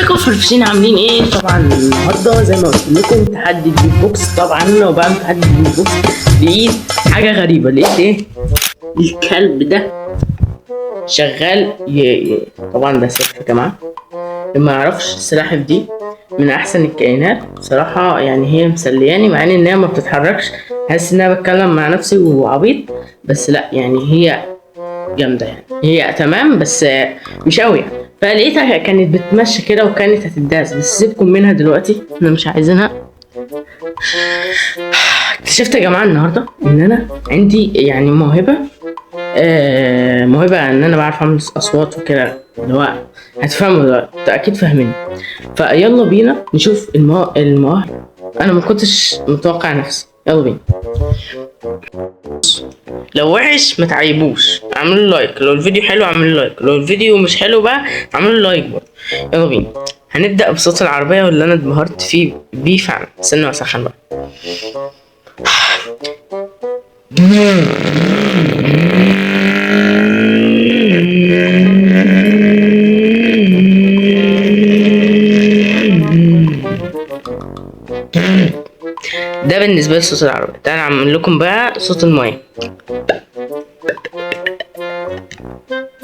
ازيكم فرفشين عاملين ايه؟ طبعا النهارده زي ما قلت لكم تحدي البيت بوكس. طبعا انا بعمل تحدي البيت بوكس لقيت حاجه غريبه. لقيت ايه؟ الكلب ده شغال طبعا ده سيف يا جماعه. ما يعرفش السلاحف دي من احسن الكائنات صراحه، يعني هي مسلياني مع ان هي ما بتتحركش. حاسس ان انا بتكلم مع نفسي وعبيط، بس لا يعني هي جامده، يعني هي تمام بس مش قوي يعني. فلقيتها كانت بتمشي كده وكانت هتداس، بس سيبكم منها دلوقتي احنا مش عايزينها. اكتشفت يا جماعه النهارده ان انا عندي يعني موهبه، موهبه ان انا بعرف اعمل اصوات وكده، اللي هو هتفهموا دلوقتي، اكيد فاهمين. فيلا بينا نشوف المواهب. انا ما كنتش متوقع نفسي. يلا بينا. لو وحش ما تعيبوش، اعملوا لايك. لو الفيديو حلو اعملوا لايك، لو الفيديو مش حلو بقى اعملوا لايك برضه. يلا بينا. هنبدأ بصوت العربية واللي انا اتبهرت بيه فعلا. استنى اسخن بقى. ده بالنسبة لصوت العربية. تعالى اعمل لكم بقى صوت المايه.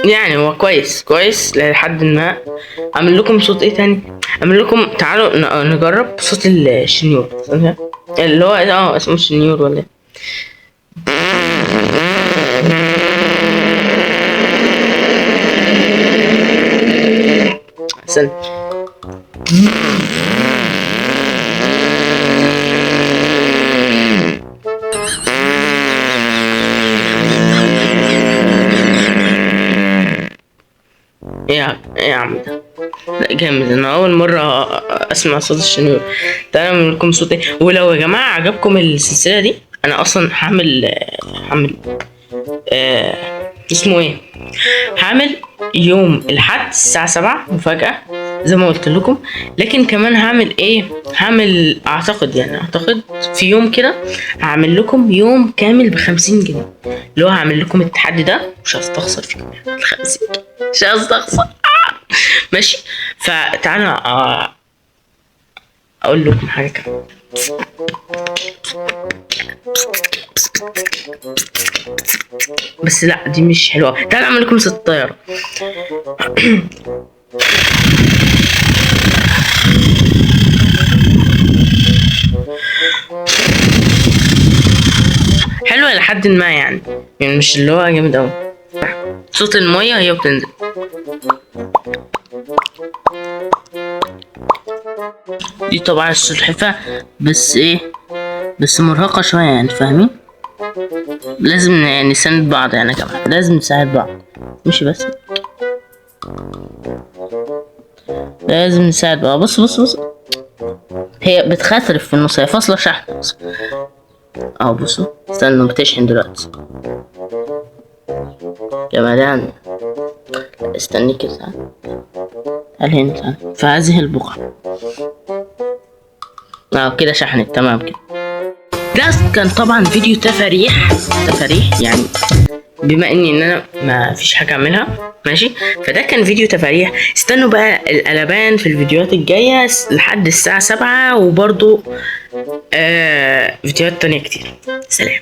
يعني هو كويس لحد ما. اعمل لكم صوت ايه تاني؟ اعمل لكم، تعالوا نجرب صوت الشنيور اللي هو اسمه الشنيور ولا إيه؟ استنى. ايه يا عم ده؟ لا جامد، انا اول مره اسمع صوت الشنيور. تعالوا اعمل لكم صوت ايه. ولو يا جماعه عجبكم السلسله دي، انا اصلا هعمل اسمه ايه، هعمل يوم الاحد الساعه 7 مفاجاه زي ما قلت لكم. لكن كمان هعمل ايه، اعتقد في يوم كده هعمل لكم يوم كامل ب50 جنيه، اللي هو هعمل لكم التحدي ده. مش هستخسر فيه 50 جنيه، مش هستخسر. ماشي. فتعالى اقول لكم حاجه كمان. بس لا دي مش حلوه. تعالى اعمل لكم ست طياره. حلوه لحد ما يعني مش اللي هو جامد قوي. صوت الميه هي بتنزل. دي طبعا السلحفاه، بس ايه، بس مرهقه شويه يعني، فاهمين؟ لازم نساند بعض يعني يا جماعه، لازم نساعد بعض. مش بس لازم نساعد بعض. بص هي بتخاثرف في النص، هي فاصله شحن بس. بصوا استنوا بتشحن دلوقتي. جمدان. استني كده. تعال هنا في هذه البقعة. كده شحنت تمام كده. ده كان طبعا فيديو تفاريح يعني، بما ان انا ما فيش حاجه اعملها. ماشي. فده كان فيديو تفاريح. استنوا بقى القلبان في الفيديوهات الجايه لحد الساعه 7، وبرضو فيديوهات تانية كتير. سلام.